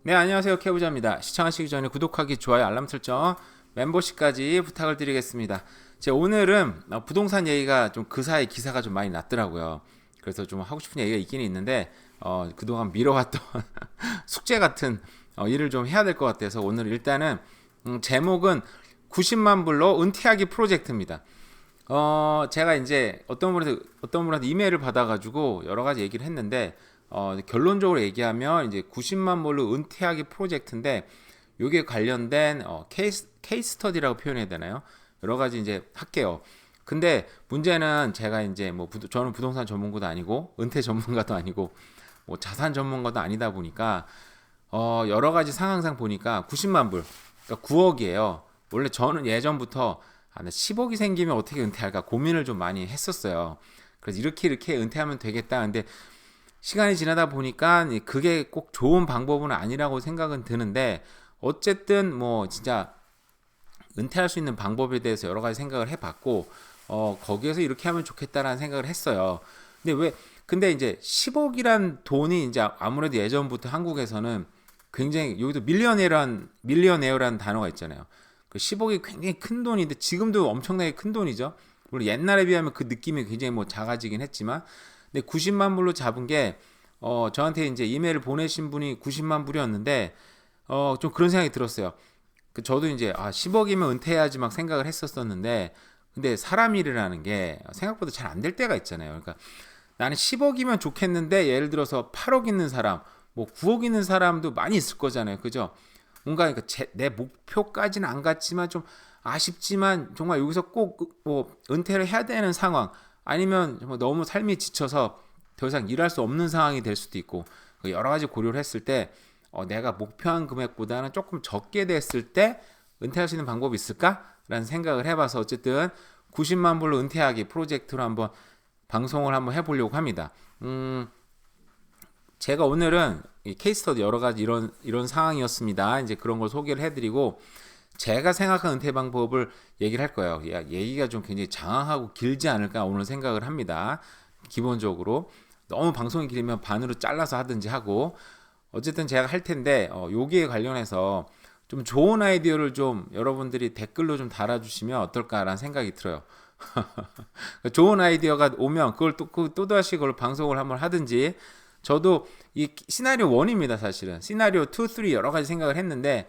네, 안녕하세요. 케부자입니다. 시청하시기 전에 구독하기, 좋아요, 알람 설정, 멤버십까지 부탁을 드리겠습니다. 오늘은 부동산 얘기가 좀 그 사이 기사가 좀 많이 났더라고요. 그래서 좀 하고 싶은 얘기가 있긴 있는데 그동안 미뤄왔던 숙제 같은 일을 좀 해야 될 것 같아서 오늘 일단은 제목은 90만 불로 은퇴하기 프로젝트입니다. 제가 이제 어떤 분한테 이메일을 받아가지고 여러 가지 얘기를 했는데, 결론적으로 얘기하면 이제 90만 불로 은퇴하기 프로젝트인데, 요게 관련된, 케이스 스터디라고 표현해야 되나요? 여러 가지 이제 할게요. 근데 문제는 제가 이제 저는 부동산 전문가도 아니고, 은퇴 전문가도 아니고, 뭐 자산 전문가도 아니다 보니까, 여러 가지 상황상 보니까 90만 불, 그러니까 9억이에요. 원래 저는 예전부터 10억이 생기면 어떻게 은퇴할까 고민을 좀 많이 했었어요. 그래서 이렇게 은퇴하면 되겠다. 근데 시간이 지나다 보니까 그게 꼭 좋은 방법은 아니라고 생각은 드는데, 어쨌든 뭐 진짜 은퇴할 수 있는 방법에 대해서 여러 가지 생각을 해봤고, 거기에서 이렇게 하면 좋겠다라는 생각을 했어요. 근데 이제 10억이란 돈이 이제 아무래도 예전부터 한국에서는 굉장히, 여기도 밀리어네어라는 단어가 있잖아요. 그 10억이 굉장히 큰 돈인데 지금도 엄청나게 큰 돈이죠. 물론 옛날에 비하면 그 느낌이 굉장히 작아지긴 했지만, 근데 90만 불로 잡은 게 저한테 이제 이메일을 보내신 분이 90만 불이었는데 좀 그런 생각이 들었어요. 저도 이제 10억이면 은퇴해야지 막 생각을 했었었는데, 근데 사람 일이라는 게 생각보다 잘 안 될 때가 있잖아요. 그러니까 나는 10억이면 좋겠는데 예를 들어서 8억 있는 사람, 뭐 9억 있는 사람도 많이 있을 거잖아요. 그죠? 뭔가 그러니까 내 목표까지는 안 갔지만 좀 아쉽지만 정말 여기서 꼭 뭐 은퇴를 해야 되는 상황, 아니면 정말 너무 삶이 지쳐서 더 이상 일할 수 없는 상황이 될 수도 있고, 여러 가지 고려를 했을 때 내가 목표한 금액보다는 조금 적게 됐을 때 은퇴할 수 있는 방법이 있을까라는 생각을 해봐서 어쨌든 90만 불로 은퇴하기 프로젝트로 한번 방송을 한번 해보려고 합니다. 제가 오늘은 이 케이스 스터디 여러 가지 이런 상황이었습니다. 이제 그런 걸 소개를 해드리고 제가 생각한 은퇴 방법을 얘기를 할 거예요. 얘기가 좀 굉장히 장황하고 길지 않을까 오늘 생각을 합니다. 기본적으로 너무 방송이 길면 반으로 잘라서 하든지 하고, 어쨌든 제가 할 텐데 여기에 관련해서 좀 좋은 아이디어를 좀 여러분들이 댓글로 좀 달아주시면 어떨까라는 생각이 들어요. 좋은 아이디어가 오면 그걸 또다시 그걸 방송을 한번 하든지, 저도 이 시나리오 1입니다. 사실은 시나리오 2, 3 여러 가지 생각을 했는데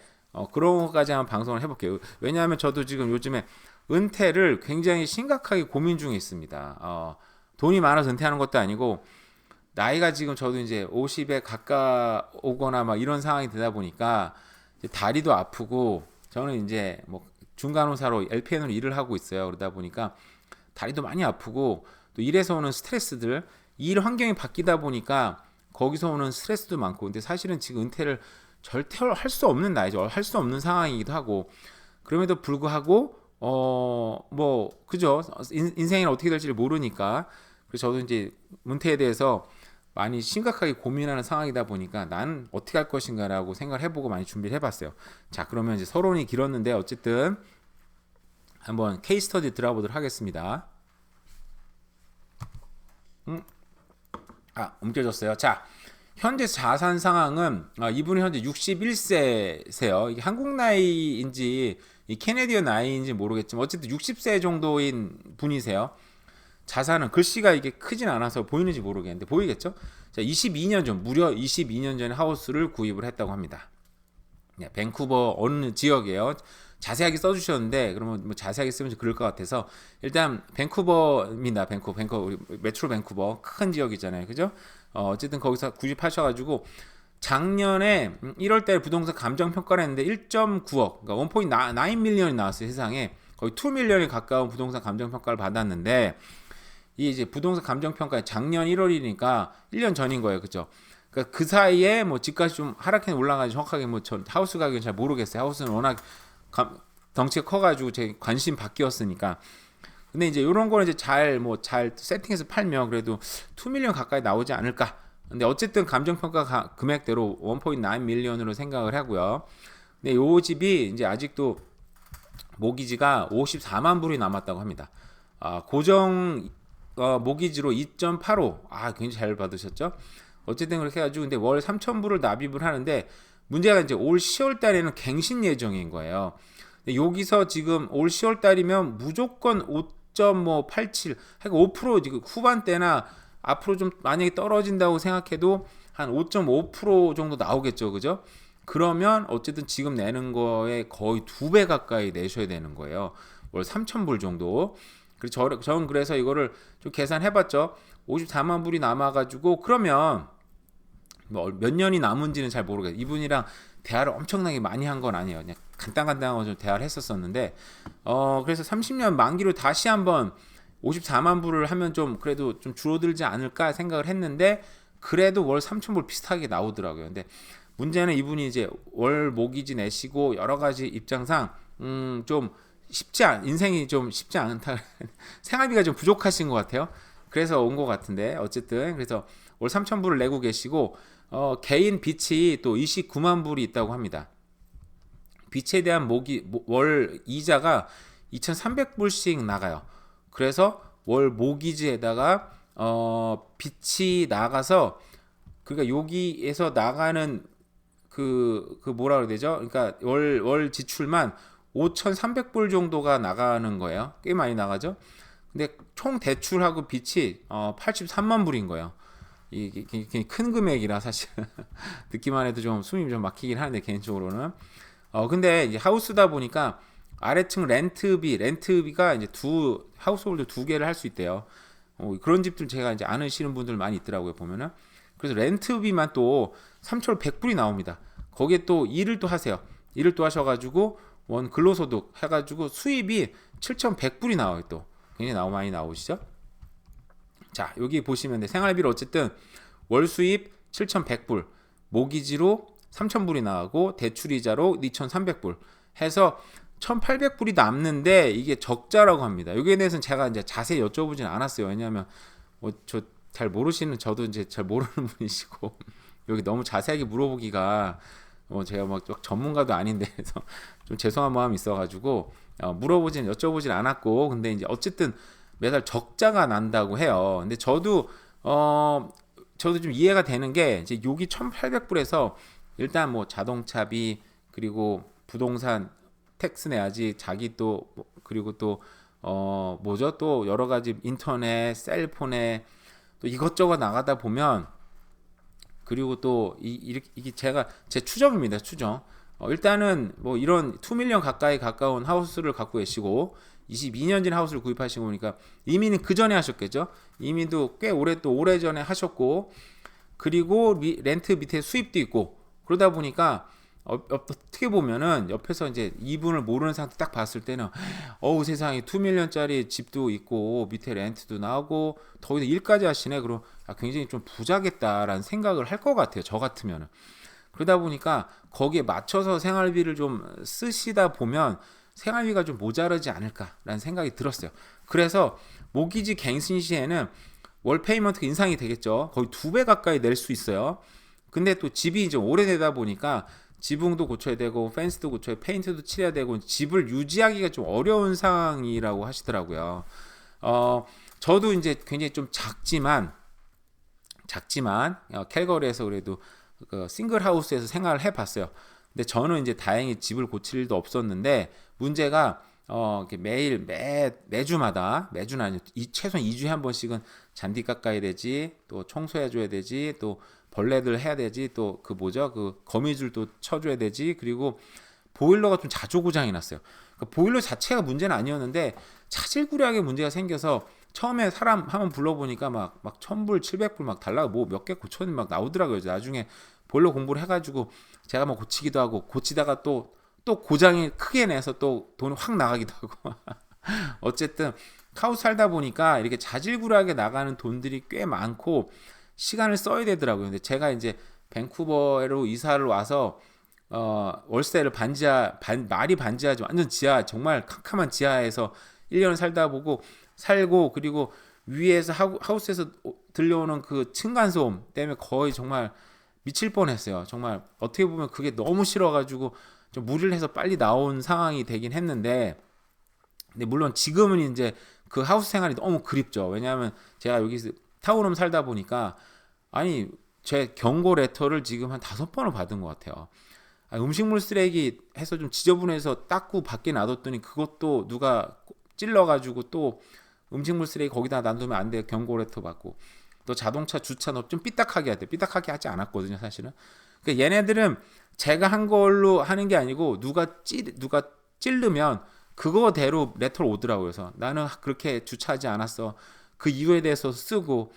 그런 것까지 한번 방송을 해볼게요. 왜냐하면 저도 지금 요즘에 은퇴를 굉장히 심각하게 고민 중에 있습니다. 돈이 많아서 은퇴하는 것도 아니고, 나이가 지금 저도 이제 50에 가까우거나 막 이런 상황이 되다 보니까 이제 다리도 아프고, 저는 이제 뭐 중간호사로 LPN으로 일을 하고 있어요. 그러다 보니까 다리도 많이 아프고, 또 일에서 오는 스트레스들, 일 환경이 바뀌다 보니까 거기서 오는 스트레스도 많고, 근데 사실은 지금 은퇴를 절대 할 수 없는 나이죠. 할 수 없는 상황이기도 하고, 그럼에도 불구하고 뭐 그죠? 인생이 어떻게 될지 모르니까. 그래서 저도 이제 은퇴에 대해서 많이 심각하게 고민하는 상황이다 보니까 난 어떻게 할 것인가라고 생각을 해보고 많이 준비를 해봤어요. 자, 그러면 이제 서론이 길었는데 어쨌든 한번 케이스 스터디 들어보도록 하겠습니다. 옮겨졌어요. 자, 현재 자산 상황은 이분이 현재 61세세요. 이게 한국 나이인지 이 캐네디언 나이인지 모르겠지만 어쨌든 60세 정도인 분이세요. 자산은 글씨가 이게 크진 않아서 보이는지 모르겠는데 보이겠죠? 자, 22년 전, 무려 22년 전에 하우스를 구입을 했다고 합니다. 밴쿠버 어느 지역이에요? 자세하게 써주셨는데, 그러면 뭐 자세하게 쓰면 그럴 것 같아서 일단 밴쿠버입니다. 밴쿠버 메트로 밴쿠버 큰 지역이잖아요, 그죠? 어쨌든 거기서 구입하셔가지고 작년에 1월달에 부동산 감정 평가를 했는데 1.9억, 그러니까 1.9 밀리언이 나왔어요. 세상에 거의 2 밀리언에 가까운 부동산 감정 평가를 받았는데, 이 이제 부동산 감정 평가 작년 1월이니까 1년 전인 거예요, 그죠? 그러니까 그 사이에 뭐 집값이 좀 하락해 올라가지, 정확하게 뭐 전 하우스 가격은 잘 모르겠어요. 하우스는 워낙 덩치가 커가지고 제 관심 바뀌었으니까. 근데 이제 이런 거는 이제 잘 세팅해서 팔면 그래도 2 밀리언 가까이 나오지 않을까. 근데 어쨌든 감정평가 금액대로 1.9 밀리언으로 생각을 하고요. 근데 요 집이 이제 아직도 모기지가 54만 불이 남았다고 합니다. 고정 모기지로 2.85. 굉장히 잘 받으셨죠? 어쨌든 그렇게 해가지고 근데 월 3,000불을 납입을 하는데 문제가 이제 올 10월 달에는 갱신 예정인 거예요. 근데 여기서 지금 올 10월 달이면 무조건 5.87, 그러니까 5% 지금 후반대나 앞으로 좀 만약에 떨어진다고 생각해도 한 5.5% 정도 나오겠죠, 그죠? 그러면 어쨌든 지금 내는 거에 거의 2배 가까이 내셔야 되는 거예요. 월 3,000불 정도. 그래서 저는 그래서 이거를 좀 계산해봤죠. 54만 불이 남아가지고 그러면 뭐 몇 년이 남은지는 잘 모르겠어요. 이분이랑 대화를 엄청나게 많이 한 건 아니에요. 그냥 간단간단하고 좀 대화를 했었었는데 그래서 30년 만기로 다시 한번 54만 불을 하면 좀 그래도 좀 줄어들지 않을까 생각을 했는데 그래도 월 3,000불 비슷하게 나오더라고요. 근데 문제는 이분이 이제 월 모기지 내시고 여러 가지 입장상 좀 인생이 좀 쉽지 않다. 생활비가 좀 부족하신 것 같아요. 그래서 온 것 같은데 어쨌든 그래서 월 3,000불을 내고 계시고 개인 빚이 또 29만 불이 있다고 합니다. 빚에 대한 월 이자가 2,300불씩 나가요. 그래서 월 모기지에다가 빚이 나가서 그러니까 여기에서 나가는 그 뭐라 그래야 되죠? 그러니까 월 지출만 5,300불 정도가 나가는 거예요. 꽤 많이 나가죠. 근데 총 대출하고 빚이 83만 불인 거예요. 이게 큰 금액이라 사실 듣기만 해도 좀 숨이 좀 막히긴 하는데 개인적으로는 근데 이제 하우스다 보니까 아래층 렌트비가 이제 하우스홀드 2개를 할 수 있대요. 그런 집들 제가 이제 아시는 분들 많이 있더라고요 보면은. 그래서 렌트비만 또 3,100불이 나옵니다. 거기에 또 일을 또 하세요. 일을 또 하셔가지고 원 근로소득 해가지고 수입이 7,100불이 나와요. 또 굉장히 많이 나오시죠. 자 여기 보시면 생활비를 어쨌든 월 수입 7,100불 모기지로 3,000불이 나가고 대출이자로 2,300불 해서 1,800불이 남는데 이게 적자라고 합니다. 여기에 대해서는 제가 이제 자세히 여쭤보진 않았어요. 왜냐하면 저 잘 모르시는 저도 이제 잘 모르는 분이시고 여기 너무 자세하게 물어보기가 제가 막 전문가도 아닌데 그래서 좀 죄송한 마음이 있어가지고 여쭤보진 않았고 근데 이제 어쨌든 매달 적자가 난다고 해요. 근데 저도 좀 이해가 되는 게 이제 여기 1,800불에서 일단 뭐 자동차비 그리고 부동산 텍스 내야지 자기 또 그리고 또 뭐죠 또 여러 가지 인터넷 셀폰에 또 이것저것 나가다 보면 그리고 또 이게 제가 제 추정입니다. 추정. 일단은 뭐 이런 2밀리언 가까운 하우스를 갖고 계시고 22년 전 하우스를 구입하신 거니까 이미는 그 전에 하셨겠죠. 이미도 꽤 오래전에 하셨고 그리고 렌트 밑에 수입도 있고 그러다 보니까 어떻게 보면은 옆에서 이제 이분을 모르는 상태 딱 봤을 때는 세상에 2밀리언짜리 집도 있고 밑에 렌트도 나오고 더위도 일까지 하시네. 그럼 굉장히 좀 부자겠다라는 생각을 할 것 같아요. 저 같으면은. 그러다 보니까 거기에 맞춰서 생활비를 좀 쓰시다 보면 생활비가 좀 모자르지 않을까라는 생각이 들었어요. 그래서 모기지 갱신 시에는 월 페이먼트가 인상이 되겠죠. 거의 2배 가까이 낼 수 있어요. 근데 또 집이 이제 오래되다 보니까 지붕도 고쳐야 되고 펜스도 고쳐야 페인트도 칠해야 되고 집을 유지하기가 좀 어려운 상황이라고 하시더라고요. 저도 이제 굉장히 좀 작지만 캘거리에서 그래도 그 싱글 하우스에서 생활을 해봤어요. 근데 저는 이제 다행히 집을 고칠 일도 없었는데 문제가 매주는 아니고 최소한 2주에 한 번씩은 잔디 깎아야 되지, 또 청소해줘야 되지, 또 벌레들 해야 되지, 또 그 거미줄도 쳐줘야 되지, 그리고 보일러가 좀 자주 고장이 났어요. 그러니까 보일러 자체가 문제는 아니었는데 차질구리하게 문제가 생겨서 처음에 사람 한번 불러보니까 막 1,000불, 700불 막 달라고 뭐 몇 개 고쳤는데 막 나오더라고요. 나중에 보일러 공부를 해가지고 제가 뭐 고치기도 하고 고치다가 또 고장이 크게 내서 또 돈이 확 나가기도 하고 어쨌든 하우스 살다 보니까 이렇게 자질구레하게 나가는 돈들이 꽤 많고 시간을 써야 되더라고요. 근데 제가 이제 밴쿠버로 이사를 와서 월세를 말이 반지하지 완전 지하 정말 캄캄한 지하에서 1년 살고 그리고 위에서 하우스에서 들려오는 그 층간소음 때문에 거의 정말 미칠 뻔했어요. 정말 어떻게 보면 그게 너무 싫어가지고 좀 무리를 해서 빨리 나온 상황이 되긴 했는데 근데 물론 지금은 이제 그 하우스 생활이 너무 그립죠. 왜냐하면 제가 여기 타운홈 살다 보니까 아니 제 경고 레터를 지금 한 5번을 받은 것 같아요. 음식물 쓰레기 해서 좀 지저분해서 닦고 밖에 놔뒀더니 그것도 누가 찔러가지고 또 음식물 쓰레기 거기다 놔두면 안 돼. 경고레터 받고. 또 자동차 주차는 좀 삐딱하게 해야 돼. 삐딱하게 하지 않았거든요, 사실은. 그러니까 얘네들은 제가 한 걸로 하는 게 아니고 누가 찌르면 그거대로 레터를 오더라고요. 그래서 나는 그렇게 주차하지 않았어. 그 이유에 대해서 쓰고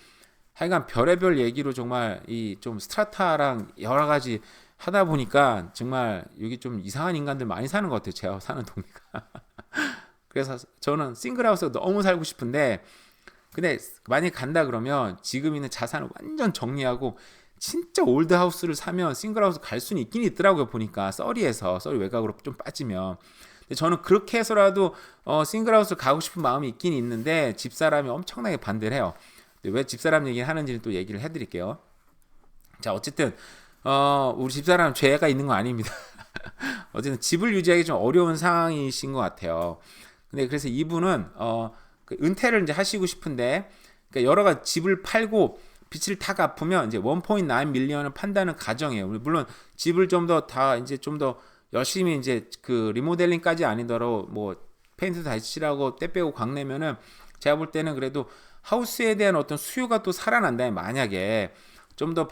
하여간 별의별 얘기로 정말 이 좀 스트라타랑 여러 가지 하다 보니까 정말 여기 좀 이상한 인간들 많이 사는 것 같아요. 제가 사는 동네가. 그래서 저는 싱글하우스가 너무 살고 싶은데 근데 만약에 간다 그러면 지금 있는 자산을 완전 정리하고 진짜 올드하우스를 사면 싱글하우스 갈 수는 있긴 있더라고요. 보니까 썰이 외곽으로 좀 빠지면. 근데 저는 그렇게 해서라도 싱글하우스 가고 싶은 마음이 있긴 있는데 집사람이 엄청나게 반대를 해요. 왜 집사람 얘기를 하는지는 또 얘기를 해드릴게요. 자, 어쨌든 우리 집사람 죄가 있는 거 아닙니다. 어쨌든 집을 유지하기 좀 어려운 상황이신 것 같아요. 근데 그래서 이분은 그 은퇴를 이제 하시고 싶은데 그러니까 여러 가지 집을 팔고 빚을 다 갚으면 이제 1.9 밀리언을 판다는 가정이에요. 물론 집을 좀 더 이제 좀 더 열심히 이제 그 리모델링까지 아니더라도 뭐 페인트 다시 칠하고 때 빼고 광내면은 제가 볼 때는 그래도 하우스에 대한 어떤 수요가 또 살아난다면 만약에 좀 더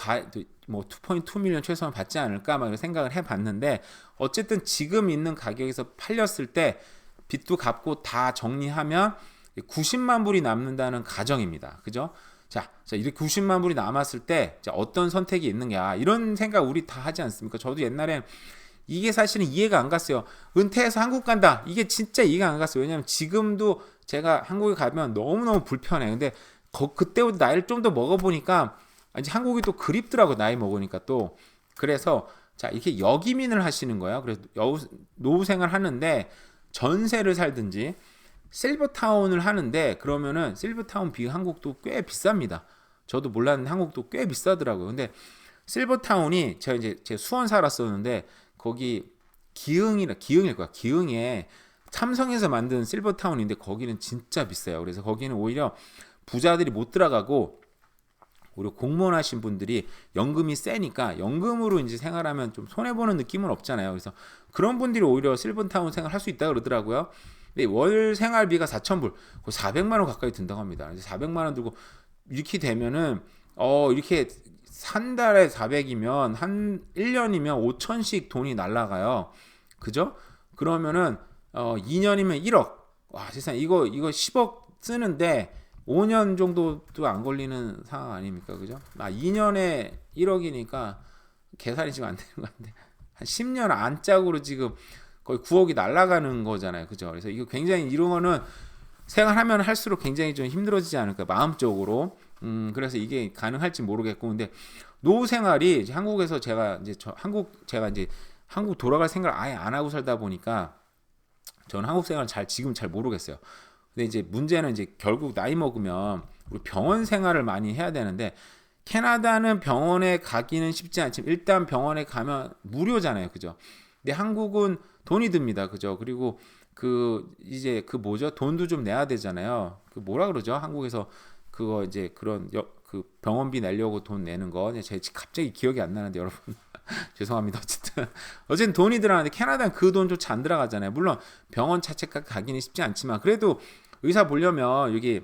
뭐 2.2 밀리언 최소한 받지 않을까 막 생각을 해봤는데 어쨌든 지금 있는 가격에서 팔렸을 때 빚도 갚고 다 정리하면 90만 불이 남는다는 가정입니다. 그죠? 자, 이렇게 90만 불이 남았을 때 어떤 선택이 있느냐 이런 생각 우리 다 하지 않습니까? 저도 옛날엔 이게 사실은 이해가 안 갔어요. 은퇴해서 한국 간다. 이게 진짜 이해가 안 갔어요. 왜냐면 지금도 제가 한국에 가면 너무너무 불편해. 근데 그때부터 나이를 좀 더 먹어보니까 이제 한국이 또 그립더라고. 나이 먹으니까 또. 그래서 자 이렇게 역이민을 하시는 거야. 그래서 노후 생활 하는데 전세를 살든지 실버타운을 하는데 그러면은 실버타운 한국도 꽤 비쌉니다. 저도 몰랐는데 한국도 꽤 비싸더라고요. 근데 실버타운이 제가 이제 제 수원 살았었는데 거기 기흥일 거야. 기흥에 삼성에서 만든 실버타운인데 거기는 진짜 비싸요. 그래서 거기는 오히려 부자들이 못 들어가고 오히려 공무원 하신 분들이 연금이 세니까 연금으로 이제 생활하면 좀 손해보는 느낌은 없잖아요. 그래서 그런 분들이 오히려 실버타운 생활할 수 있다 그러더라고요. 근데 월 생활비가 4,000불, 400만 원 가까이 든다고 합니다. 이제 400만 원 들고 이렇게 되면은 이렇게 한 달에 400이면 한 1년이면 5천씩 돈이 날라가요. 그죠? 그러면은 2년이면 1억. 와, 세상 이거 10억 쓰는데 5년 정도도 안 걸리는 상황 아닙니까? 그죠? 2년에 1억이니까 계산이 지금 안 되는 것 같은데 한 10년 안짝으로 지금 거의 9억이 날아가는 거잖아요. 그죠? 그래서 이거 굉장히 이런 거는 생활하면 할수록 굉장히 좀 힘들어지지 않을까 마음적으로. 그래서 이게 가능할지 모르겠고 근데 노후 생활이 이제 한국에서 제가 이제 한국 돌아갈 생각을 아예 안 하고 살다 보니까 저는 한국 생활 지금 잘 모르겠어요. 근데 이제 문제는 이제 결국 나이 먹으면 우리 병원 생활을 많이 해야 되는데 캐나다는 병원에 가기는 쉽지 않지만 일단 병원에 가면 무료잖아요. 그죠? 근데 한국은 돈이 듭니다. 그죠? 그리고 이제 돈도 좀 내야 되잖아요. 뭐라 그러죠? 한국에서 그거 이제 그런 그 병원비 내려고 돈 내는 거. 제가 갑자기 기억이 안 나는데 여러분 죄송합니다. 어쨌든 돈이 들어가는데 캐나다는 그 돈조차 안 들어가잖아요. 물론 병원 자체가 가기는 쉽지 않지만 그래도 의사 보려면 여기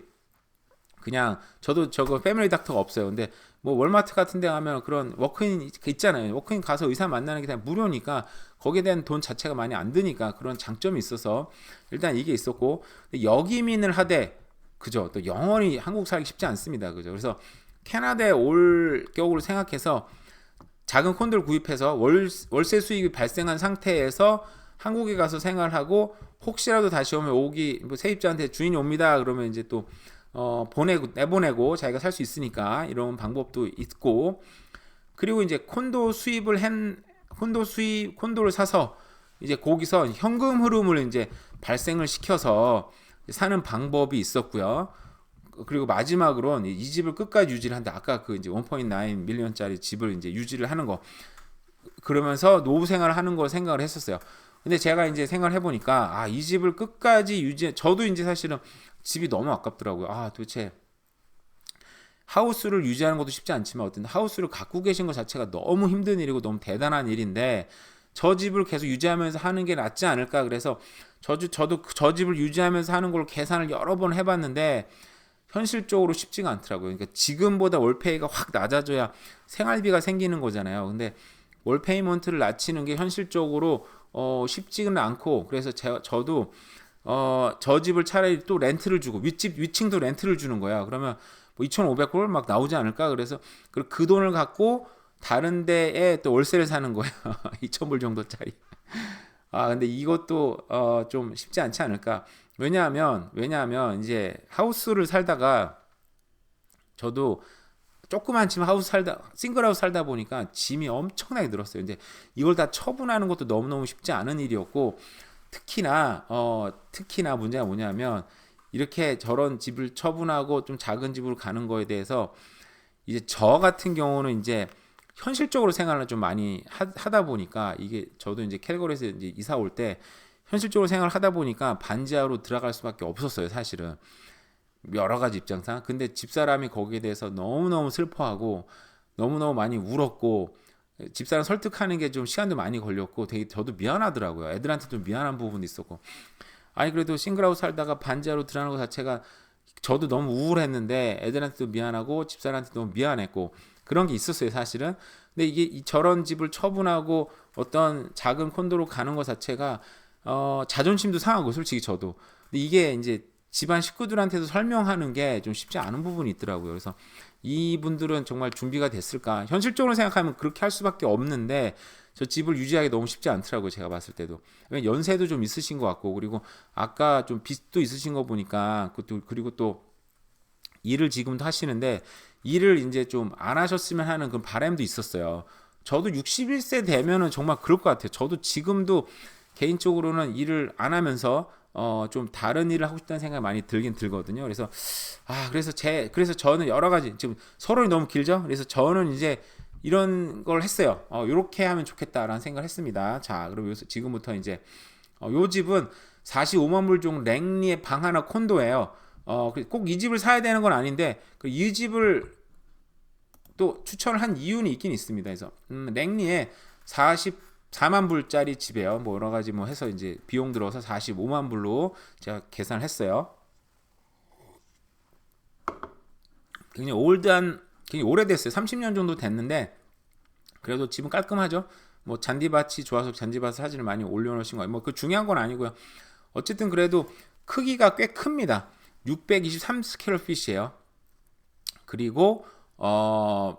그냥 저도 저거 패밀리 닥터가 없어요. 근데 뭐 월마트 같은 데 가면 그런 워크인 있잖아요. 워크인 가서 의사 만나는 게 그냥 무료니까 거기에 대한 돈 자체가 많이 안 드니까 그런 장점이 있어서 일단 이게 있었고 역이민을 하되 그죠? 또 영원히 한국 살기 쉽지 않습니다. 그죠? 그래서 캐나다에 올 경우를 생각해서 작은 콘도를 구입해서 월세 수익이 발생한 상태에서 한국에 가서 생활하고 혹시라도 다시 오면 뭐 세입자한테 주인이 옵니다. 그러면 이제 또 내보내고 자기가 살 수 있으니까 이런 방법도 있고 그리고 이제 콘도를 사서 이제 거기서 현금 흐름을 이제 발생을 시켜서 사는 방법이 있었고요. 그리고 마지막으로는 이 집을 끝까지 유지를 한다. 아까 그 이제 1.9 밀리언짜리 집을 이제 유지를 하는 거. 그러면서 노후 생활을 하는 걸 생각을 했었어요. 근데 제가 이제 생각을 해보니까 이 집을 끝까지 저도 이제 사실은 집이 너무 아깝더라고요. 도대체 하우스를 유지하는 것도 쉽지 않지만 어떤 하우스를 갖고 계신 것 자체가 너무 힘든 일이고 너무 대단한 일인데 저 집을 계속 유지하면서 하는 게 낫지 않을까. 그래서 저도 저 집을 유지하면서 하는 걸 계산을 여러 번 해봤는데 현실적으로 쉽지가 않더라고요. 그러니까 지금보다 월페이가 확 낮아져야 생활비가 생기는 거잖아요. 근데 월페이먼트를 낮추는 게 현실적으로 쉽지는 않고, 그래서 저도 저 집을 차라리 또 렌트를 주고 위층도 렌트를 주는 거야. 그러면 뭐 2,500불 막 나오지 않을까? 그래서 그 돈을 갖고 다른 데에 또 월세를 사는 거야. 2,000불 정도짜리. 아, 근데 이것도 좀 쉽지 않지 않을까? 왜냐하면 이제 하우스를 살다가 저도 조그만 집 하우스 살다 싱글하우스 살다 보니까 짐이 엄청나게 늘었어요. 근데 이걸 다 처분하는 것도 너무너무 쉽지 않은 일이었고, 특히나 문제가 뭐냐면 이렇게 저런 집을 처분하고 좀 작은 집으로 가는 거에 대해서 이제 저 같은 경우는 이제 현실적으로 생활을 좀 많이 하다 보니까, 이게 저도 이제 캘거리에서 이제 이사 올 때 현실적으로 생활을 하다 보니까 반지하로 들어갈 수밖에 없었어요, 사실은. 여러 가지 입장상. 근데 집사람이 거기에 대해서 너무너무 슬퍼하고 너무너무 많이 울었고, 집사람 설득하는 게 좀 시간도 많이 걸렸고 되게 저도 미안하더라고요. 애들한테 좀 미안한 부분도 있었고. 아니 그래도 싱글하우스 살다가 반지하로 들어가는 것 자체가 저도 너무 우울했는데 애들한테도 미안하고 집사람한테도 너무 미안했고 그런 게 있었어요, 사실은. 근데 이게 저런 집을 처분하고 어떤 작은 콘도로 가는 것 자체가 자존심도 상하고, 솔직히 저도. 근데 이게 이제 집안 식구들한테도 설명하는 게 좀 쉽지 않은 부분이 있더라고요. 그래서 이분들은 정말 준비가 됐을까? 현실적으로 생각하면 그렇게 할 수밖에 없는데 저 집을 유지하기 너무 쉽지 않더라고요, 제가 봤을 때도. 연세도 좀 있으신 것 같고, 그리고 아까 좀 빚도 있으신 거 보니까 그것도, 그리고 또 일을 지금도 하시는데 일을 이제 좀 안 하셨으면 하는 그런 바람도 있었어요. 저도 61세 되면은 정말 그럴 것 같아요. 저도 지금도 개인적으로는 일을 안 하면서 좀 다른 일을 하고 싶다는 생각이 많이 들긴 들거든요. 그래서 그래서 저는 여러 가지, 지금 서론이 너무 길죠. 그래서 저는 이제 이런 걸 했어요. 이렇게 하면 좋겠다라는 생각을 했습니다. 자, 그럼 지금부터 이제 요 집은 45만 불 정도 랭리의 방 하나 콘도예요. 꼭 이 집을 사야 되는 건 아닌데 이 집을 또 추천을 한 이유는 있긴 있습니다. 그래서 랭리에 44만 불짜리 집이에요. 뭐 여러 가지 뭐 해서 이제 비용 들어서 45만 불로 제가 계산을 했어요. 굉장히 굉장히 오래됐어요. 30년 정도 됐는데 그래도 집은 깔끔하죠. 뭐 잔디밭이 좋아서 잔디밭 사진을 많이 올려놓으신 거예요. 뭐 그 중요한 건 아니고요. 어쨌든 그래도 크기가 꽤 큽니다. 623 스퀘어핏이에요. 그리고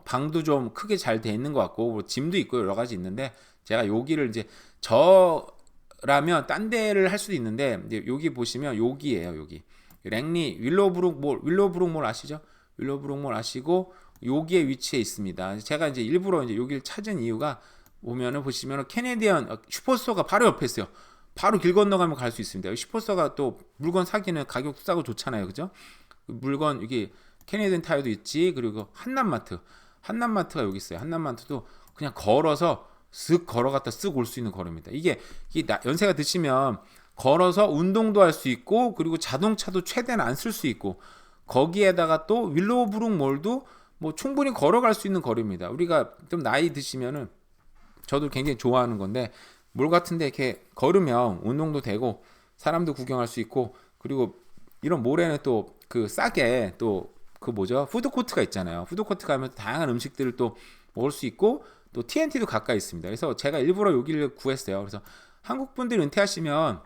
방도 좀 크게 잘 돼 있는 것 같고, 뭐 짐도 있고 여러 가지 있는데 제가 여기를 이제 저라면 딴 데를 할 수도 있는데 이제 여기 보시면 여기예요. 여기 랭리 윌로브룩 몰 아시죠? 윌로브룩 몰 아시고 여기에 위치해 있습니다. 제가 이제 일부러 이제 여기를 찾은 이유가 보시면은 캐네디언 슈퍼스토어가 바로 옆에 있어요. 바로 길 건너가면 갈 수 있습니다. 슈퍼스토어가 또 물건 사기는 가격도 싸고 좋잖아요, 그죠? 물건 여기 캐네디언 타이어도 있지. 그리고 한남마트가 여기 있어요. 한남마트도 그냥 걸어서 쓱 걸어갔다 쓱 올 수 있는 거리입니다. 이게 연세가 드시면 걸어서 운동도 할 수 있고, 그리고 자동차도 최대한 안 쓸 수 있고, 거기에다가 또 윌로우브룩 몰도 뭐 충분히 걸어갈 수 있는 거리입니다. 우리가 좀 나이 드시면은, 저도 굉장히 좋아하는 건데 몰 같은데 이렇게 걸으면 운동도 되고 사람도 구경할 수 있고, 그리고 이런 몰에는 또 그 싸게 또 그 뭐죠, 푸드코트가 있잖아요. 푸드코트 가면 다양한 음식들을 또 먹을 수 있고 또 TNT도 가까이 있습니다. 그래서 제가 일부러 여기를 구했어요. 그래서 한국 분들 은퇴하시면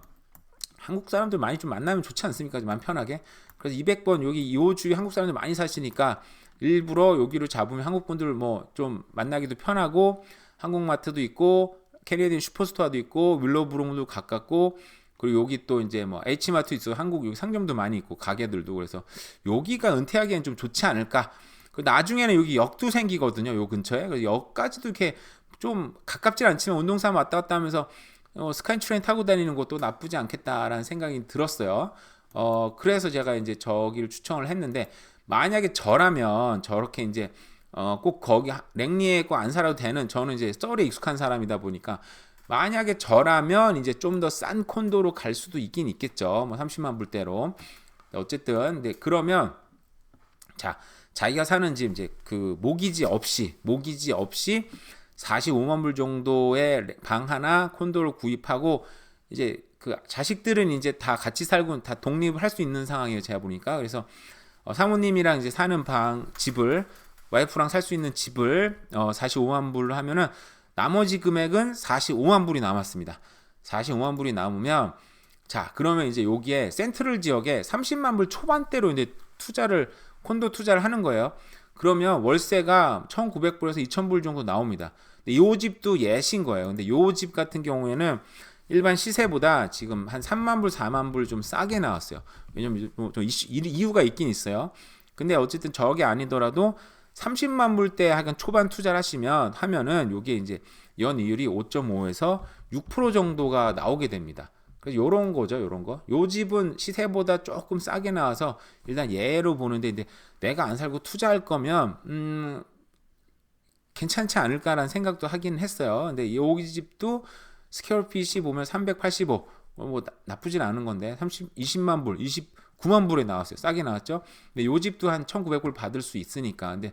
한국 사람들 많이 좀 만나면 좋지 않습니까? 좀 편하게. 그래서 200번 여기 이 주에 한국 사람들 많이 사시니까 일부러 여기를 잡으면 한국 분들 뭐 좀 만나기도 편하고, 한국마트도 있고 캐네디언 슈퍼스토어도 있고 윌로브룩도 가깝고, 그리고 여기 또 이제 뭐 H마트 있어, 한국 여기 상점도 많이 있고 가게들도. 그래서 여기가 은퇴하기엔 좀 좋지 않을까. 나중에는 여기 역도 생기거든요, 요 근처에. 그래서 역까지도 이렇게 좀 가깝진 않지만 운동삼아 왔다 갔다 하면서 스카이트레인 타고 다니는 것도 나쁘지 않겠다라는 생각이 들었어요. 그래서 제가 이제 저기를 추천을 했는데, 만약에 저라면 저렇게 이제 꼭 거기 랭리에 꼭 안 살아도 되는, 저는 이제 썰에 익숙한 사람이다 보니까 만약에 저라면 이제 좀 더 싼 콘도로 갈 수도 있긴 있겠죠. 뭐 30만 불대로. 어쨌든 네, 그러면 자기가 사는 집 이제 그 모기지 없이 45만 불 정도의 방 하나 콘도를 구입하고 이제 그 자식들은 이제 다 같이 살고 다 독립을 할 수 있는 상황이에요. 제가 보니까. 그래서 사모님이랑 이제 사는 집을 와이프랑 살 수 있는 집을 45만 불로 하면은 나머지 금액은 45만 불이 남았습니다. 45만 불이 남으면 자, 그러면 이제 여기에 센트럴 지역에 30만 불 초반대로 이제 콘도 투자를 하는 거예요. 그러면 월세가 1,900불에서 2,000불 정도 나옵니다. 근데 이 집도 예신 거예요. 근데 이 집 같은 경우에는 일반 시세보다 지금 한 3만 불, 4만 불 좀 싸게 나왔어요. 왜냐면 좀 이유가 있긴 있어요. 근데 어쨌든 저게 아니더라도 30만 불대 하여간 초반 투자를 하면은 요게 이제 연이율이 5.5에서 6% 정도가 나오게 됩니다. 그래서 요런 거죠, 요런 거. 요 집은 시세보다 조금 싸게 나와서 일단 예로 보는데 이제 내가 안 살고 투자할 거면 괜찮지 않을까라는 생각도 하긴 했어요. 근데 요 집도 스퀘어핏이 보면 385, 뭐 나쁘진 않은 건데 20만 불, 29만 불에 나왔어요. 싸게 나왔죠. 근데 요 집도 한 1,900불 받을 수 있으니까. 근데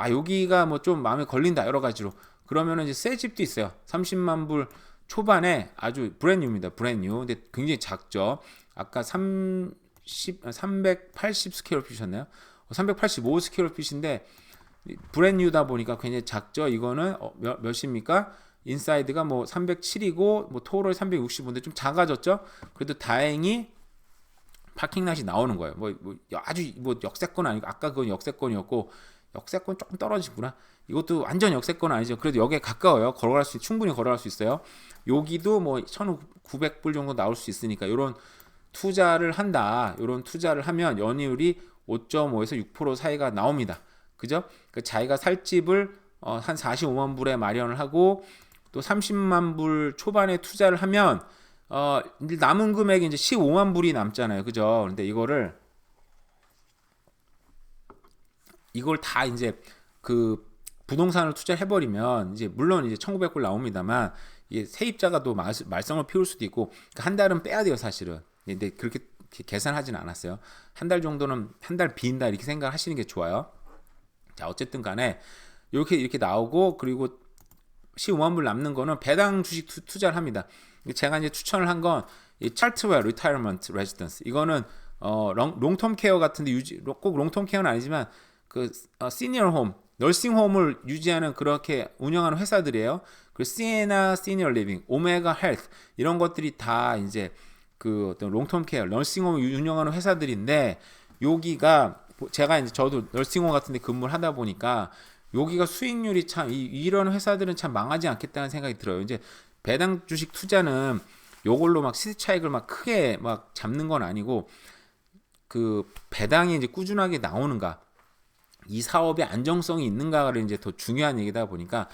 여기가 뭐 좀 마음에 걸린다 여러 가지로. 그러면은 이제 새 집도 있어요. 30만 불 초반에 아주 브랜뉴입니다. 브랜뉴. 근데 굉장히 작죠. 아까 380 스퀘어핏이었나요? 385 스퀘어핏인데 브랜뉴다 보니까 굉장히 작죠. 이거는 몇입니까? 인사이드가 뭐 307이고 뭐 토럴 365인데 좀 작아졌죠. 그래도 다행히 파킹랏이 나오는 거예요. 아주 뭐 역세권 아니고 아까 그건 역세권이었고 역세권 조금 떨어지구나. 이것도 완전 역세권은 아니죠. 그래도 여기에 가까워요. 충분히 걸어갈 수 있어요. 여기도 뭐 1,900불 정도 나올 수 있으니까 이런 투자를 한다. 이런 투자를 하면 연이율이 5.5에서 6% 사이가 나옵니다. 그죠? 그 자기가 살 집을 한 45만 불에 마련을 하고 또 30만 불 초반에 투자를 하면 남은 금액이 이제 15만 불이 남잖아요. 그죠? 근데 이걸 다 이제 그 부동산을 투자해 버리면 이제 물론 이제 1,900불 나옵니다만 이게 세입자가 또 말썽을 피울 수도 있고 한 달은 빼야 돼요, 사실은. 근데 그렇게 계산하지는 않았어요. 한 달 정도는 한 달 빈다 이렇게 생각하시는 게 좋아요. 자, 어쨌든 간에 이렇게 나오고 그리고 15만 불 남는 거는 배당 주식 투자를 합니다. 제가 이제 추천을 한 건 이 차트웰 리타이어먼트 레지던스. 이거는 롱텀 케어 같은데 꼭 롱텀 케어는 아니지만 그 시니어 홈, 널싱 홈을 유지하는 그렇게 운영하는 회사들이에요. 그 시에나 시니어 리빙, 오메가 헬스 이런 것들이 다 이제 그 어떤 롱텀 케어, 널싱 홈을 운영하는 회사들인데 여기가 제가 이제 저도 널싱 홈 같은데 근무를 하다 보니까 여기가 수익률이 참 이런 회사들은 참 망하지 않겠다는 생각이 들어요. 이제 배당 주식 투자는 요걸로 막 시세 차익을 막 크게 막 잡는 건 아니고 그 배당이 이제 꾸준하게 나오는가, 이 사업의 안정성이 있는가를 이제 더 중요한 얘기다 보니까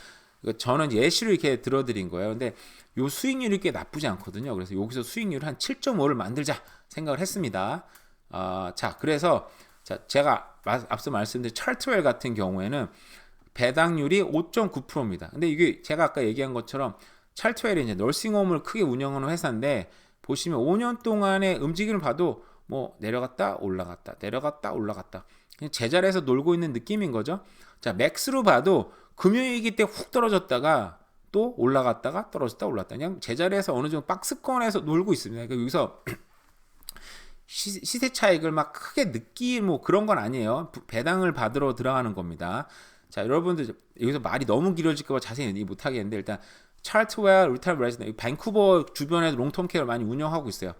저는 예시로 이렇게 들어드린 거예요. 근데 요 수익률이 꽤 나쁘지 않거든요. 그래서 여기서 수익률 한 7.5를 만들자 생각을 했습니다. 자, 그래서 제가 앞서 말씀드린 차트웰 같은 경우에는 배당률이 5.9%입니다. 근데 이게 제가 아까 얘기한 것처럼 찰트웰이 이제 널싱홈을 크게 운영하는 회사인데 보시면 5년 동안의 움직임을 봐도 뭐 내려갔다 올라갔다 내려갔다 올라갔다 그냥 제자리에서 놀고 있는 느낌인 거죠. 자, 맥스로 봐도 금융위기 때 훅 떨어졌다가 또 올라갔다가 떨어졌다 올랐다 그냥 제자리에서 어느 정도 박스권에서 놀고 있습니다. 그러니까 여기서 시세 차익을 막 크게 뭐 그런 건 아니에요. 배당을 받으러 들어가는 겁니다. 자, 여러분들 여기서 말이 너무 길어질까 봐 자세히 얘기 못 하겠는데 일단 차트웰, 리타이어 레지던스, 밴쿠버 주변에도 롱텀 케어를 많이 운영하고 있어요.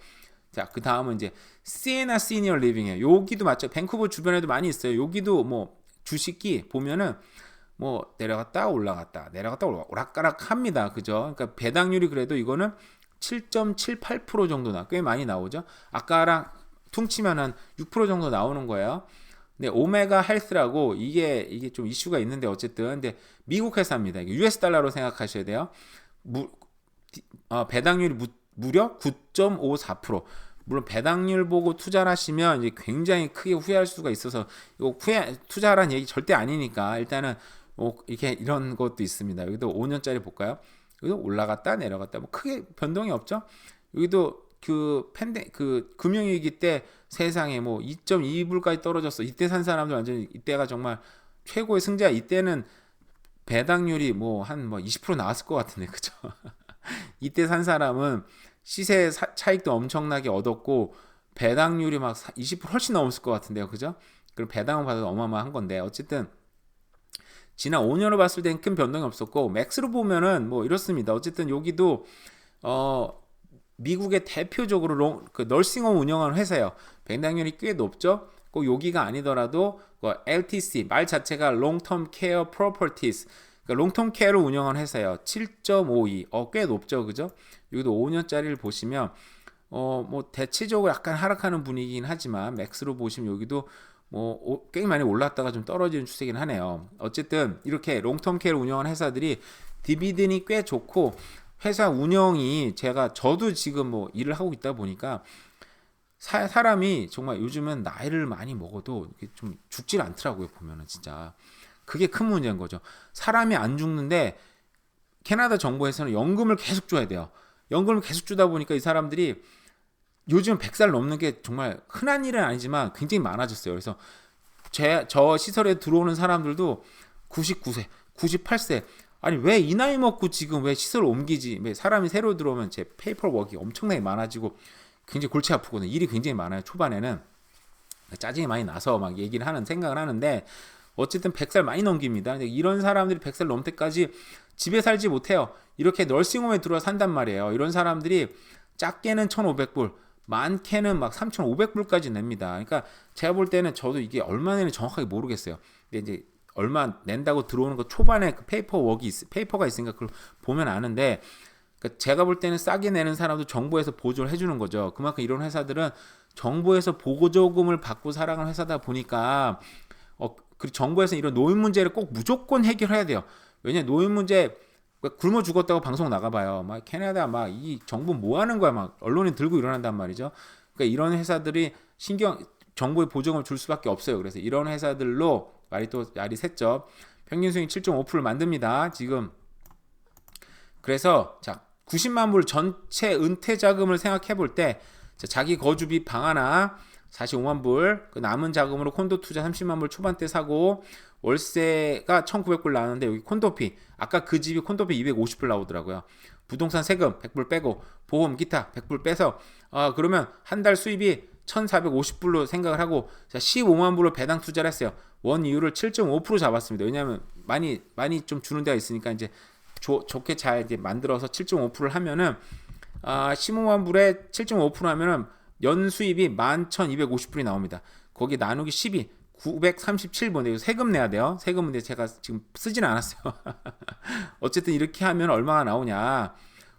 자, 그 다음은 이제 시에나 시니어 리빙이에요. 여기도 맞죠. 밴쿠버 주변에도 많이 있어요. 여기도 뭐 주식이 보면은 뭐 내려갔다 올라갔다 내려갔다 오락가락 합니다. 그죠? 그러니까 배당률이 그래도 이거는 7.78% 정도나 꽤 많이 나오죠. 아까랑 퉁치면 한 6% 정도 나오는 거예요. 네, 오메가 헬스라고 이게 좀 이슈가 있는데 어쨌든 근데 미국 회사입니다. 이게 US 달러로 생각하셔야 돼요. 배당률이 무려 9.54%. 물론 배당률 보고 투자를 하시면 이제 굉장히 크게 후회할 수가 있어서 이거 투자하라는 얘기 절대 아니니까 일단은 이렇게 이런 것도 있습니다. 여기도 5년짜리 볼까요? 여기도 올라갔다 내려갔다 뭐 크게 변동이 없죠. 여기도 그 금융위기 때 세상에 뭐 2.2불까지 떨어졌어. 이때 산 사람들 완전 이때가 정말 최고의 승자. 이때는 배당률이 뭐 한 뭐 20% 나왔을 것 같은데, 그죠? 이때 산 사람은 시세 차익도 엄청나게 얻었고 배당률이 막 20% 훨씬 넘었을 것 같은데요, 그죠? 그럼 배당을 받아도 어마어마한 건데, 어쨌든 지난 5년을 봤을 땐 큰 변동이 없었고, 맥스로 보면은 뭐 이렇습니다. 어쨌든 여기도 미국의 대표적으로 그 널싱홈 운영하는 회사예요. 배당률이 꽤 높죠. 꼭 여기가 아니더라도 LTC 말 자체가 Long Term Care Properties, 그러니까 롱텀 케어를 운영하는 회사예요. 7.52, 꽤 높죠, 그죠? 여기도 5년짜리를 보시면 뭐 대체적으로 약간 하락하는 분위기긴 하지만 맥스로 보시면 여기도 뭐 꽤 많이 올랐다가 좀 떨어지는 추세긴 하네요. 어쨌든 이렇게 롱텀 케어를 운영하는 회사들이 디비den이 꽤 좋고, 회사 운영이 저도 지금 뭐 일을 하고 있다 보니까 사람이 정말 요즘은 나이를 많이 먹어도 좀 죽질 않더라고요. 보면은 진짜 그게 큰 문제인 거죠. 사람이 안 죽는데 캐나다 정부에서는 연금을 계속 줘야 돼요. 연금을 계속 주다 보니까 이 사람들이 요즘 100살 넘는 게 정말 흔한 일은 아니지만 굉장히 많아졌어요. 그래서 저 시설에 들어오는 사람들도 99세, 98세. 아니 왜 이 나이 먹고 지금 왜 시설을 옮기지? 왜 사람이 새로 들어오면 제 페이퍼워크가 엄청나게 많아지고 굉장히 골치 아프거든요. 일이 굉장히 많아요. 초반에는 짜증이 많이 나서 막 얘기를 하는 생각을 하는데, 어쨌든 100살 많이 넘깁니다. 근데 이런 사람들이 100살 넘을 때까지 집에 살지 못해요. 이렇게 널싱홈에 들어와 산단 말이에요. 이런 사람들이 작게는 1,500불, 많게는 막 3,500불까지 냅니다. 그러니까 제가 볼 때는 저도 이게 얼마 내는 정확하게 모르겠어요. 근데 이제 얼마 낸다고 들어오는 거 초반에 그 페이퍼가 있으니까 그걸 보면 아는데, 그러니까 제가 볼 때는 싸게 내는 사람도 정부에서 보조를 해주는 거죠. 그만큼 이런 회사들은 정부에서 보조금을 받고 살아가는 회사다 보니까 그리고 정부에서 이런 노인 문제를 꼭 무조건 해결해야 돼요. 왜냐 노인 문제 굶어 죽었다고 방송 나가봐요. 막 캐나다 막 이 정부 뭐 하는 거야, 막 언론이 들고 일어난단 말이죠. 그러니까 이런 회사들이 정부의 보조금을 줄 수밖에 없어요. 그래서 이런 회사들로 말이 샜죠. 평균 수익 7.5% 만듭니다. 지금. 그래서 자 90만 불 전체 은퇴 자금을 생각해 볼 때 자기 거주비 방 하나 45만 불, 그 남은 자금으로 콘도 투자 30만 불 초반대 사고, 월세가 1,900불 나왔는데 여기 콘도피, 아까 그 집이 콘도피 250불 나오더라고요. 부동산 세금 100불 빼고 보험 기타 100불 빼서 그러면 한 달 수입이 1,450불로 생각을 하고, 자 15만 불로 배당 투자를 했어요. 원 이율을 7.5% 잡았습니다. 왜냐하면 많이 좀 주는 데가 있으니까 이제 좋게 잘 이제 만들어서 7.5%를 하면은 15만 불에 7.5% 하면은 연 수입이 11,250불이 나옵니다. 거기 나누기 12, 937불인데 세금 내야 돼요. 세금인데 제가 지금 쓰지는 않았어요. 어쨌든 이렇게 하면 얼마가 나오냐.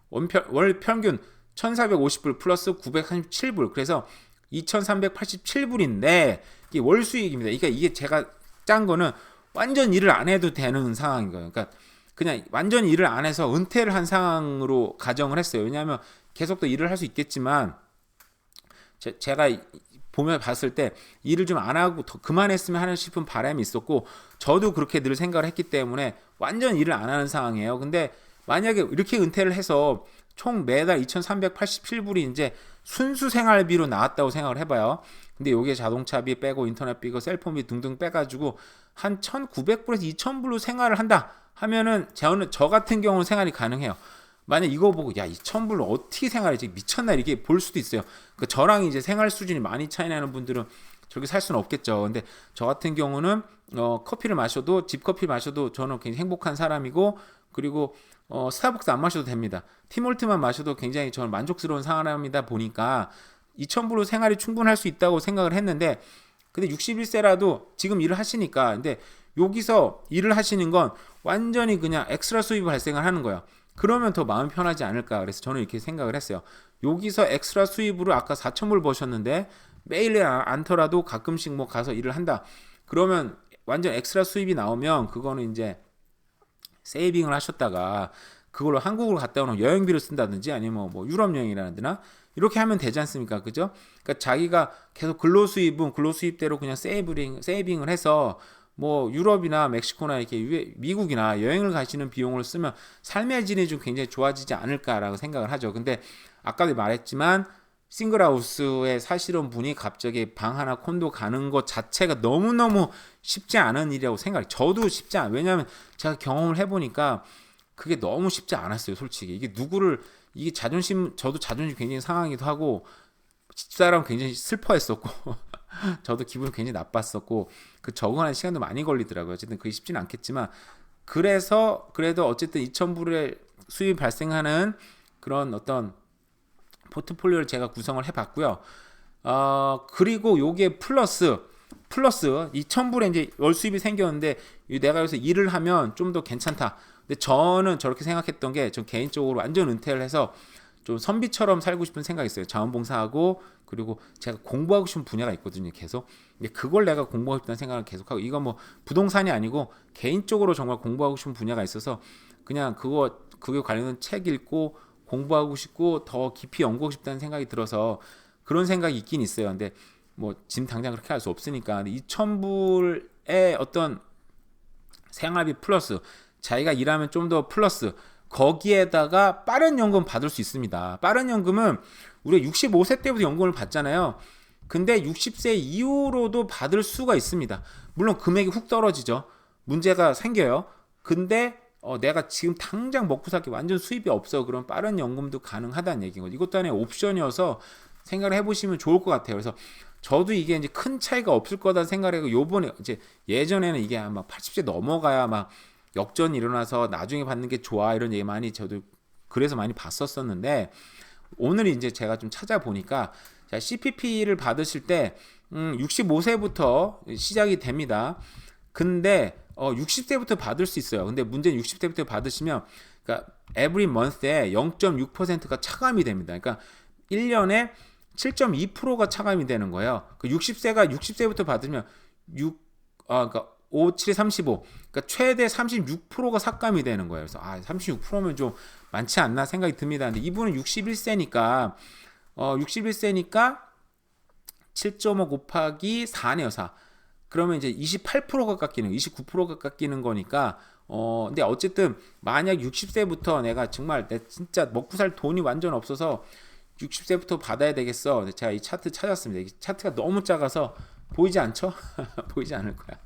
월 평균 1,450불 플러스 937불. 그래서 2,387불인데 이게 월 수익입니다. 그러니까 이게 제가 짠 거는 완전 일을 안 해도 되는 상황인 거예요. 그러니까 그냥 완전 일을 안 해서 은퇴를 한 상황으로 가정을 했어요. 왜냐하면 계속 또 일을 할 수 있겠지만 제가 보면 봤을 때 일을 좀 안 하고 더 그만했으면 하는 싶은 바람이 있었고, 저도 그렇게 늘 생각을 했기 때문에 완전 일을 안 하는 상황이에요. 근데 만약에 이렇게 은퇴를 해서 총 매달 2,387불이 이제 순수 생활비로 나왔다고 생각을 해봐요. 근데 요게 자동차비 빼고 인터넷비, 셀폰비 등등 빼가지고 한 1,900불에서 2,000불로 생활을 한다 하면은 저 같은 경우는 생활이 가능해요. 만약 이거 보고 2,000불로 어떻게 생활하지 미쳤나 이렇게 볼 수도 있어요. 그러니까 저랑 이제 생활 수준이 많이 차이 나는 분들은 저렇게 살 수는 없겠죠. 근데 저 같은 경우는 커피를 마셔도, 집 커피 마셔도 저는 굉장히 행복한 사람이고, 그리고 스타벅스 안 마셔도 됩니다. 티몰트만 마셔도 굉장히 저는 만족스러운 사람이다 보니까 2,000불로 생활이 충분할 수 있다고 생각을 했는데, 근데 61세라도 지금 일을 하시니까, 근데 여기서 일을 하시는 건 완전히 그냥 엑스트라 수입이 발생을 하는 거예요. 그러면 더 마음 편하지 않을까. 그래서 저는 이렇게 생각을 했어요. 여기서 엑스트라 수입으로 아까 4,000불 버셨는데 매일 않더라도 가끔씩 뭐 가서 일을 한다. 그러면 완전 엑스트라 수입이 나오면 그거는 이제 세이빙을 하셨다가 그걸로 한국으로 갔다 오는 여행비를 쓴다든지 아니면 뭐 유럽 여행이라든가 이렇게 하면 되지 않습니까? 그죠? 그러니까 자기가 계속 근로수입은 근로수입대로 그냥 세이빙을 해서 뭐 유럽이나 멕시코나 이렇게 미국이나 여행을 가시는 비용을 쓰면 삶의 질이 좀 굉장히 좋아지지 않을까라고 생각을 하죠. 근데 아까도 말했지만 싱글하우스에 사시던 분이 갑자기 방 하나 콘도 가는 것 자체가 너무너무 쉽지 않은 일이라고 생각해요. 저도 쉽지 않아요. 왜냐하면 제가 경험을 해보니까 그게 너무 쉽지 않았어요. 솔직히 이게 누구를 이게 자존심, 저도 자존심 굉장히 상하기도 하고 집사람 굉장히 슬퍼했었고 저도 기분이 굉장히 나빴었고 그 적응하는 시간도 많이 걸리더라고요. 어쨌든 그게 쉽지는 않겠지만 그래서 그래도 어쨌든 2,000불의 수입이 발생하는 그런 어떤 포트폴리오를 제가 구성을 해봤고요. 그리고 요게 플러스 2,000불에 이제 월 수입이 생겼는데 내가 여기서 일을 하면 좀 더 괜찮다. 근데 저는 저렇게 생각했던 게 좀 개인적으로 완전 은퇴를 해서 좀 선비처럼 살고 싶은 생각이 있어요. 자원봉사하고 그리고 제가 공부하고 싶은 분야가 있거든요. 계속. 근데 그걸 내가 공부하고 싶다는 생각을 계속하고 이건 뭐 부동산이 아니고 개인적으로 정말 공부하고 싶은 분야가 있어서 그냥 그거 관련된 책 읽고 공부하고 싶고 더 깊이 연구하고 싶다는 생각이 들어서 그런 생각이 있긴 있어요. 근데 뭐 지금 당장 그렇게 할 수 없으니까 2,000불의 어떤 생활비 플러스 자기가 일하면 좀 더 플러스 거기에다가 빠른 연금 받을 수 있습니다. 빠른 연금은 우리가 65세 때부터 연금을 받잖아요. 근데 60세 이후로도 받을 수가 있습니다. 물론 금액이 훅 떨어지죠. 문제가 생겨요. 근데 내가 지금 당장 먹고 살게 완전 수입이 없어. 그럼 빠른 연금도 가능하다는 얘기인 거죠. 이것도 하나의 옵션이어서 생각을 해보시면 좋을 것 같아요. 그래서 저도 이게 이제 큰 차이가 없을 거다 생각하고 요번에 이제 예전에는 이게 아마 80세 넘어가야 막 역전이 일어나서 나중에 받는 게 좋아 이런 얘기 많이 저도 그래서 많이 봤었었는데 오늘 이제 제가 좀 찾아보니까 CPP를 받으실 때 65세부터 시작이 됩니다. 근데 60세부터 받을 수 있어요. 근데 문제는 60세부터 받으시면 그러니까 every month에 0.6%가 차감이 됩니다. 그러니까 1년에 7.2%가 차감이 되는 거예요. 그 60세부터 받으면 그러니까 5, 7, 35. 그러니까 최대 36%가 삭감이 되는 거예요. 그래서 36%면 좀 많지 않나 생각이 듭니다. 근데 이분은 61세니까 7.5 곱하기 4네요, 4. 그러면 이제 28%가 깎이는 29%가 깎이는 거니까 근데 어쨌든 만약 60세부터 내가 정말 내 진짜 먹고 살 돈이 완전 없어서 60세부터 받아야 되겠어. 제가 이 차트 찾았습니다. 이 차트가 너무 작아서 보이지 않죠? 보이지 않을 거야.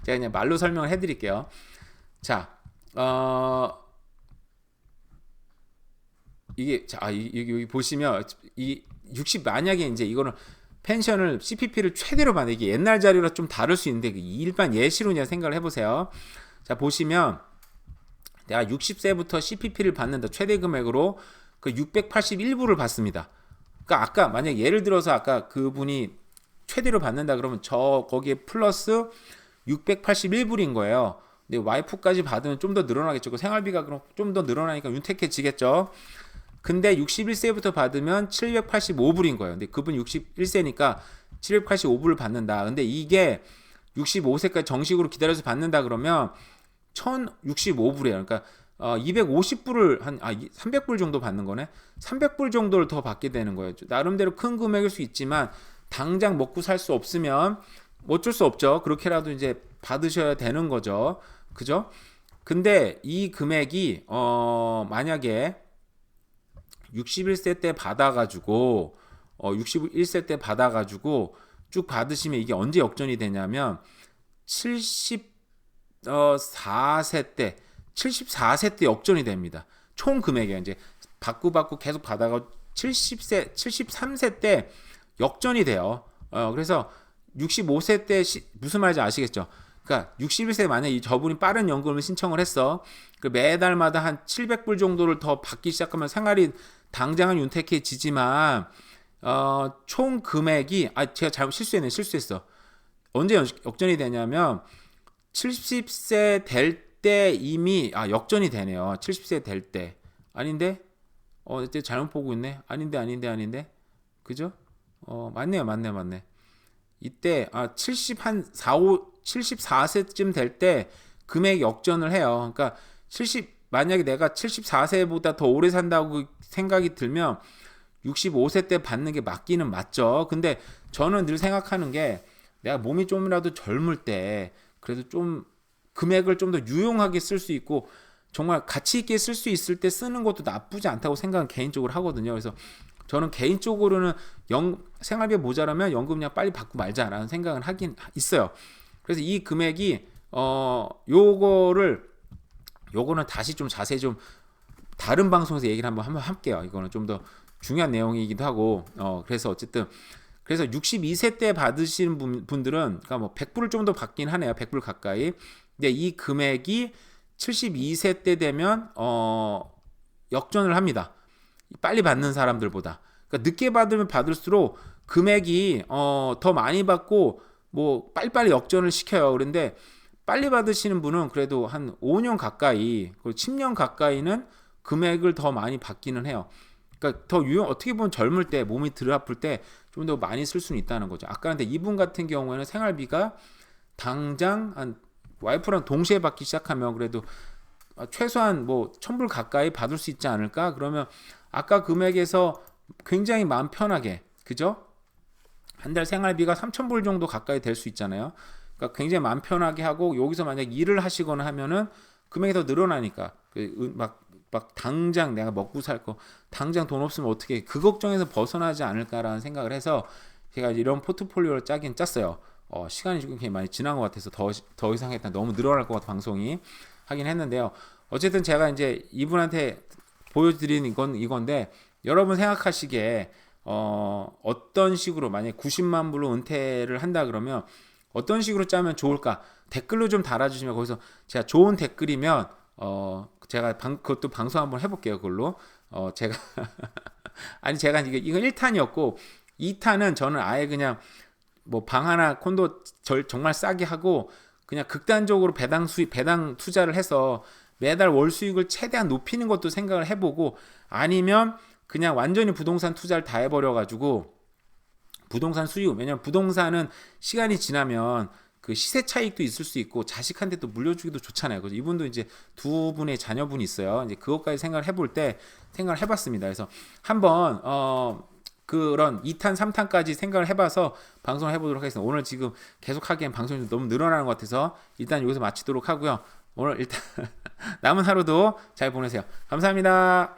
제가 그냥 말로 설명을 해드릴게요. 자, 이게 여기 보시면 이 60 만약에 이제 이거는 펜션을 CPP를 최대로 받는 이게 옛날 자료라 좀 다를 수 있는데 일반 예시로 그냥 생각을 해보세요. 자 보시면 내가 60세부터 CPP를 받는다 최대 금액으로 그 681불을 받습니다. 그러니까 아까 만약 예를 들어서 아까 그분이 최대로 받는다 그러면 거기에 플러스 681불인 거예요. 근데 와이프까지 받으면 좀 더 늘어나겠죠. 그 생활비가 그럼 좀 더 늘어나니까 윤택해지겠죠. 근데 61세부터 받으면 785불인 거예요. 근데 그분 61세니까 785불을 받는다. 근데 이게 65세까지 정식으로 기다려서 받는다 그러면 1065불이에요. 그러니까 250불을 300불 정도 받는 거네. 300불 정도를 더 받게 되는 거예요. 나름대로 큰 금액일 수 있지만 당장 먹고 살 수 없으면 어쩔 수 없죠. 그렇게라도 이제 받으셔야 되는 거죠. 그죠? 근데 이 금액이 만약에 61세 때 받아가지고 61세 때 받아가지고 쭉 받으시면 이게 언제 역전이 되냐면 74세 때 역전이 됩니다. 총 금액이 이제 받고 계속 받아가 73세 때 역전이 돼요. 그래서 65세 때 무슨 말인지 아시겠죠? 그러니까 61세 만약에 저분이 빠른 연금을 신청을 했어. 그 매달마다 한 700불 정도를 더 받기 시작하면 생활이 당장은 윤택해지지만 총 금액이 제가 실수했어. 언제 역전이 되냐면 70세 될 때 이미 역전이 되네요. 70세 될 때. 아닌데? 이때 잘못 보고 있네. 아닌데. 그죠? 맞네. 이때 74세쯤 될 때 금액 역전을 해요. 그러니까 만약에 내가 74세보다 더 오래 산다고 생각이 들면 65세 때 받는 게 맞기는 맞죠. 근데 저는 늘 생각하는 게 내가 몸이 좀이라도 젊을 때 그래도 좀 금액을 좀 더 유용하게 쓸 수 있고 정말 가치 있게 쓸 수 있을 때 쓰는 것도 나쁘지 않다고 생각은 개인적으로 하거든요. 그래서 저는 개인적으로는 생활비 모자라면 연금 그냥 빨리 받고 말자라는 생각은 하긴 있어요. 그래서 이 금액이 요거는 다시 좀 자세히 좀 다른 방송에서 얘기를 한번 할게요. 이거는 좀 더 중요한 내용이기도 하고 그래서 어쨌든 그래서 62세 때 받으시는 분들은 그러니까 뭐 100불을 좀 더 받긴 하네요. 100불 가까이. 근데 이 금액이 72세 때 되면 역전을 합니다. 빨리 받는 사람들보다. 그러니까 늦게 받으면 받을수록 금액이 더 많이 받고 뭐 빨리빨리 역전을 시켜요. 그런데 빨리 받으시는 분은 그래도 한 5년 가까이, 그리고 10년 가까이는 금액을 더 많이 받기는 해요. 그러니까 더 어떻게 보면 젊을 때 몸이 덜 아플 때 좀 더 많이 쓸 수는 있다는 거죠. 아까 근데 이분 같은 경우에는 생활비가 당장 한 와이프랑 동시에 받기 시작하면 그래도 최소한 뭐 1,000불 가까이 받을 수 있지 않을까? 그러면 아까 금액에서 굉장히 마음 편하게, 그죠? 한 달 생활비가 3,000불 정도 가까이 될 수 있잖아요. 그러니까 굉장히 마음 편하게 하고 여기서 만약 일을 하시거나 하면은 금액이 더 늘어나니까 막 당장 내가 먹고 살 거 당장 돈 없으면 어떻게 그 걱정에서 벗어나지 않을까라는 생각을 해서 제가 이런 포트폴리오를 짜긴 짰어요. 시간이 좀 굉장히 많이 지난 것 같아서 더 이상 했다 너무 늘어날 것 같아 방송이 하긴 했는데요. 어쨌든 제가 이제 이분한테 보여드리는 건 이건데 여러분 생각하시기에 어떤 식으로 만약 90만 불로 은퇴를 한다 그러면 어떤 식으로 짜면 좋을까 댓글로 좀 달아주시면 거기서 제가 좋은 댓글이면 제가 그것도 방송 한번 해볼게요. 그걸로 제가 아니 제가 이거 1탄이었고 2탄은 저는 아예 그냥 뭐 방 하나 콘도 정말 싸게 하고 그냥 극단적으로 배당 투자를 해서 매달 월 수익을 최대한 높이는 것도 생각을 해보고 아니면 그냥 완전히 부동산 투자를 다 해버려가지고 부동산 수익 왜냐면 부동산은 시간이 지나면 그 시세 차익도 있을 수 있고 자식한테 또 물려주기도 좋잖아요. 그래서 이분도 이제 두 분의 자녀분이 있어요. 이제 그것까지 생각을 해볼 때 생각을 해봤습니다. 그래서 한번 그런 2탄, 3탄까지 생각을 해봐서 방송을 해보도록 하겠습니다. 오늘 지금 계속 하기엔 방송이 좀 너무 늘어나는 것 같아서 일단 여기서 마치도록 하고요. 오늘 일단 남은 하루도 잘 보내세요. 감사합니다.